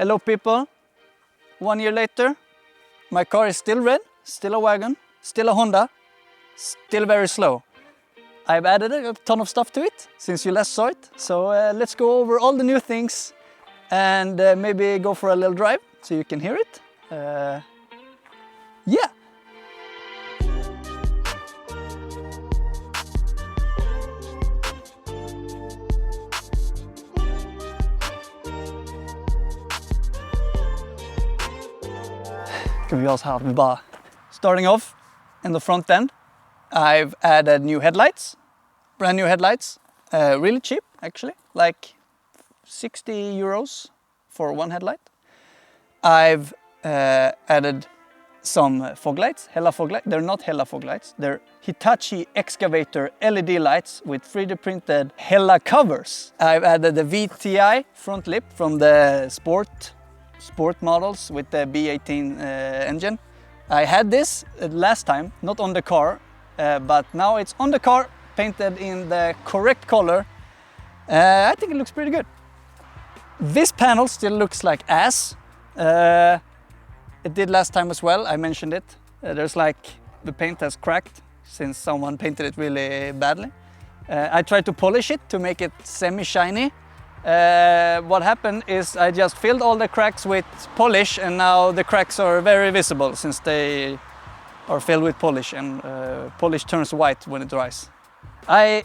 Hello people, 1 year later, my car is still red, still a wagon, still a Honda, still very slow. I've added a ton of stuff to it since you last saw it, so let's go over all the new things and maybe go for a little drive so you can hear it. Yeah! Ska vi göra så här att vi bara... Starting off in the front end, I've added new headlights, brand new headlights, really cheap actually, like 60 euros for one headlight. I've added some fog lights, Hella fog lights. They're not Hella fog lights, they're Hitachi excavator LED lights with 3D printed Hella covers. I've added the VTI front lip from the sport models with the B18 engine. I had this last time, not on the car, but now it's on the car, painted in the correct color. I think it looks pretty good. This panel still looks like ass. It did last time as well, I mentioned it. There's like, the paint has cracked since someone painted it really badly. I tried to polish it to make it semi-shiny. What happened is I just filled all the cracks with polish, and now the cracks are very visible since they are filled with polish, and polish turns white when it dries. I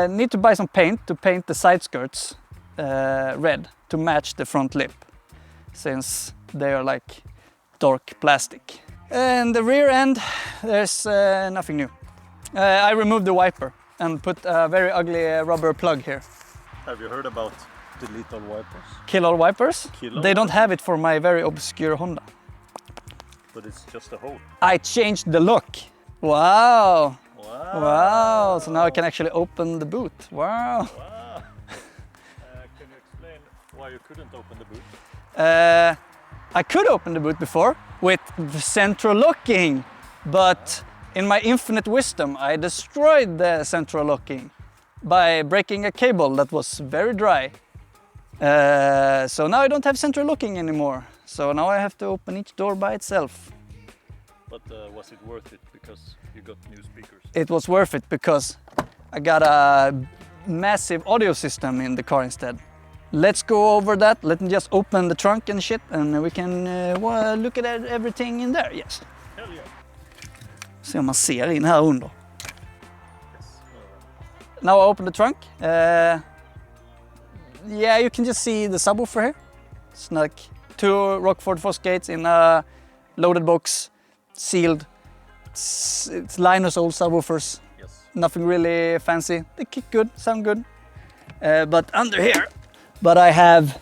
need to buy some paint to paint the side skirts red to match the front lip, since they are like dark plastic. And the rear end, there's nothing new. I removed the wiper and put a very ugly rubber plug here. Have you heard about delete all wipers? Kill all wipers? They don't have it for my very obscure Honda. But it's just a hole. I changed the look. Wow. Wow. Wow. So now I can actually open the boot. Wow. Wow. Can you explain why you couldn't open the boot? I could open the boot before with the central locking, but in my infinite wisdom I destroyed the central locking by breaking a cable that was very dry. So now I don't have central locking anymore. So now I have to open each door by itself. But was it worth it because you got new speakers? It was worth it because I got a massive audio system in the car instead. Let's go over that. Let me just open the trunk and shit, and we can look at everything in there. Yes. Hell yeah. Se om man ser in här under. Now I open the trunk. Yeah, you can just see the subwoofer here. It's like 2 Rockford Fosgates in a loaded box, sealed. It's Linus old subwoofers. Yes. Nothing really fancy. They kick good, sound good. But under here, I have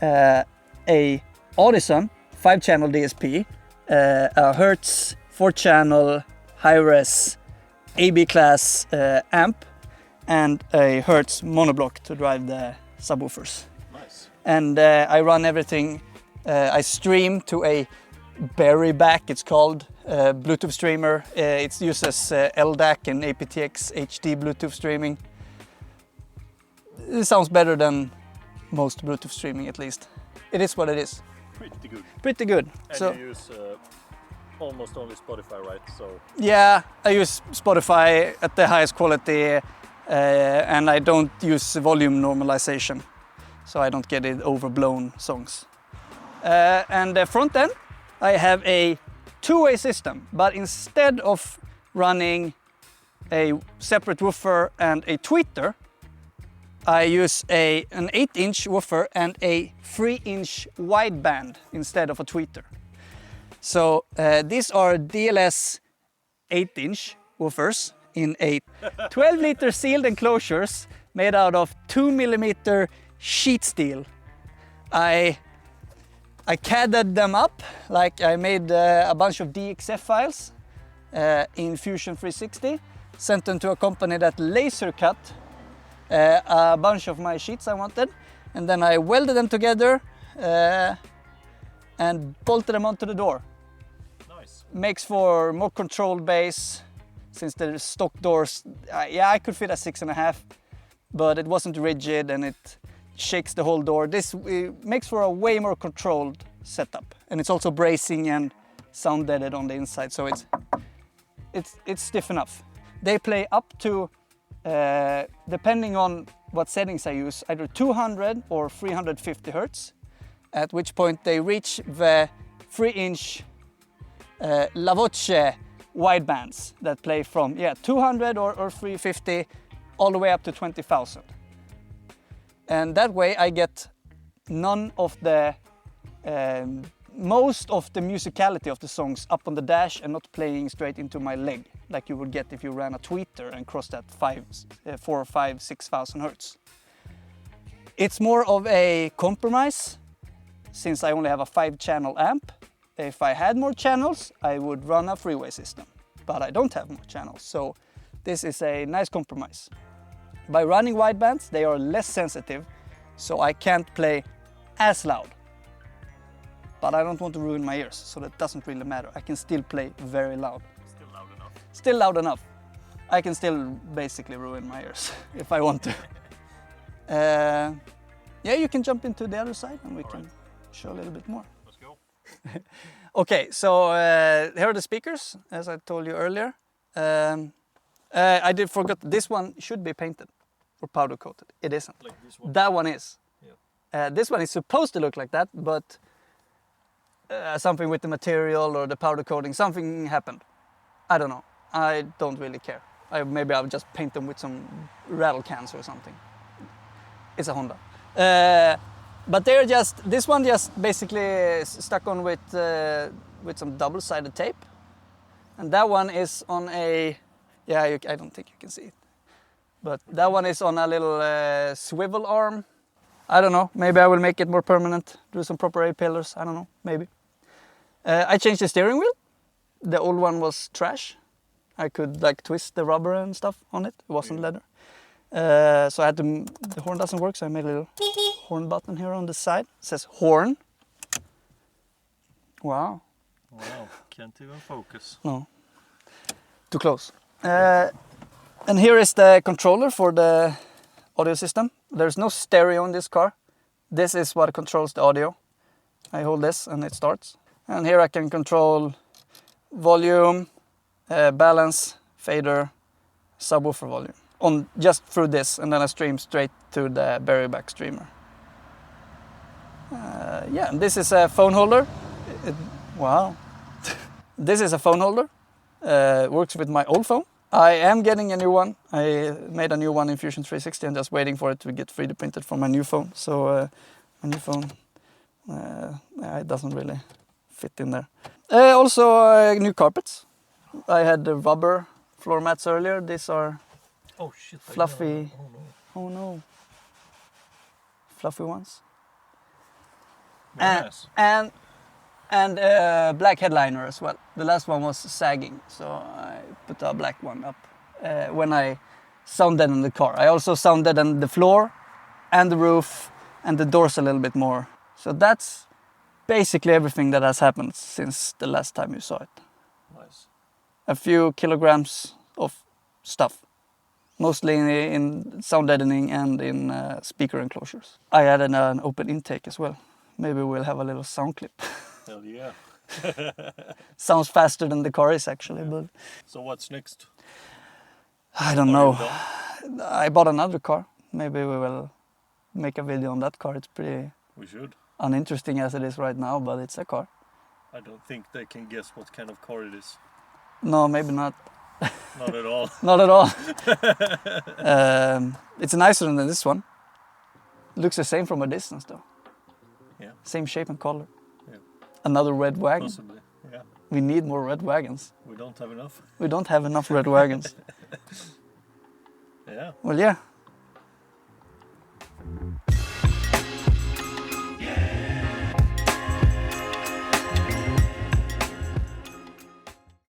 a Audison 5-channel DSP, a Hertz 4-channel high-res AB class amp, and a Hertz monoblock to drive the subwoofers. Nice. And I run everything, I stream to a Berry back, it's called, Bluetooth streamer. It uses LDAC and aptX HD Bluetooth streaming. It sounds better than most Bluetooth streaming, at least. It is what it is. Pretty good. Pretty good. And so you use almost only Spotify, right? So yeah, I use Spotify at the highest quality, and I don't use volume normalization, so I don't get it overblown songs. And the front end, I have a two-way system, but instead of running a separate woofer and a tweeter, I use an 8-inch woofer and a 3-inch wideband instead of a tweeter. So these are DLS 8-inch woofers in a 12-liter sealed enclosures made out of 2mm sheet steel. I CAD'd them up, like I made a bunch of DXF files in Fusion 360, sent them to a company that laser cut a bunch of my sheets I wanted, and then I welded them together and bolted them onto the door. nice. Makes for more controlled base, since the stock doors, yeah, I could fit a 6.5, but it wasn't rigid and it shakes the whole door. This makes for a way more controlled setup, and it's also bracing and sound deaded on the inside, so it's stiff enough. They play up to, depending on what settings I use, either 200 or 350 Hertz, at which point they reach the 3-inch La Voce widebands that play from 200 or 350 all the way up to 20,000. And that way I get none of the, most of the musicality of the songs up on the dash and not playing straight into my leg, like you would get if you ran a tweeter and crossed at 4, 5, 6,000 Hertz. It's more of a compromise, since I only have a 5-channel amp. If I had more channels, I would run a freeway system, but I don't have more channels, so this is a nice compromise. By running widebands, they are less sensitive, so I can't play as loud. But I don't want to ruin my ears, so that doesn't really matter. I can still play very loud. Still loud enough. Still loud enough. I can still basically ruin my ears if I want to. Yeah, you can jump into the other side and we can show a little bit more. Let's go. Okay, so here are the speakers, as I told you earlier. I did forget, this one should be painted or powder coated. It isn't. Like this one. That one is. Yeah. This one is supposed to look like that, but something with the material or the powder coating, something happened. I don't know. I don't really care. Maybe I'll just paint them with some rattle cans or something. It's a Honda. But they're just, this one just basically stuck on with some double-sided tape. And that one is on a, I don't think you can see it. But that one is on a little swivel arm. I don't know, maybe I will make it more permanent, do some proper A-pillars, I don't know, maybe. I changed the steering wheel. The old one was trash. I could like twist the rubber and stuff on it, it wasn't leather. So I had to, the horn doesn't work, so I made a little horn button here on the side. It says horn. Wow. Wow, can't even focus. No, too close. And here is the controller for the audio system. There's no stereo in this car. This is what controls the audio. I hold this and it starts. And here I can control volume, balance, fader, subwoofer volume. On just through this, and then I stream straight to the Berryback streamer. And this is a phone holder. Wow. This is a phone holder. Works with my old phone. I am getting a new one. I made a new one in Fusion 360 and just waiting for it to get 3D printed for my new phone. So my new phone, it doesn't really fit in there. Also new carpets. I had the rubber floor mats earlier. These are fluffy. Oh no. Fluffy ones. Nice. And black headliner as well. The last one was sagging, so I put a black one up when I sounded in the car. I also sounded on the floor and the roof and the doors a little bit more. So that's basically everything that has happened since the last time you saw it. Nice. A few kilograms of stuff, mostly in sound deadening and in speaker enclosures. I added an open intake as well. Maybe we'll have a little sound clip. Hell yeah. Sounds faster than the car is actually, but... So what's next? I don't know. I bought another car. Maybe we will make a video on that car. It's pretty We should. uninteresting as it is right now, but it's a car. I don't think they can guess what kind of car it is. No, maybe not. Not at all. Not at all. It's nicer than this one. Looks the same from a distance though. Yeah. Same shape and color. Yeah. Another red wagon. Possibly. Yeah. We need more red wagons. We don't have enough. We don't have enough red wagons. Yeah. Well, yeah.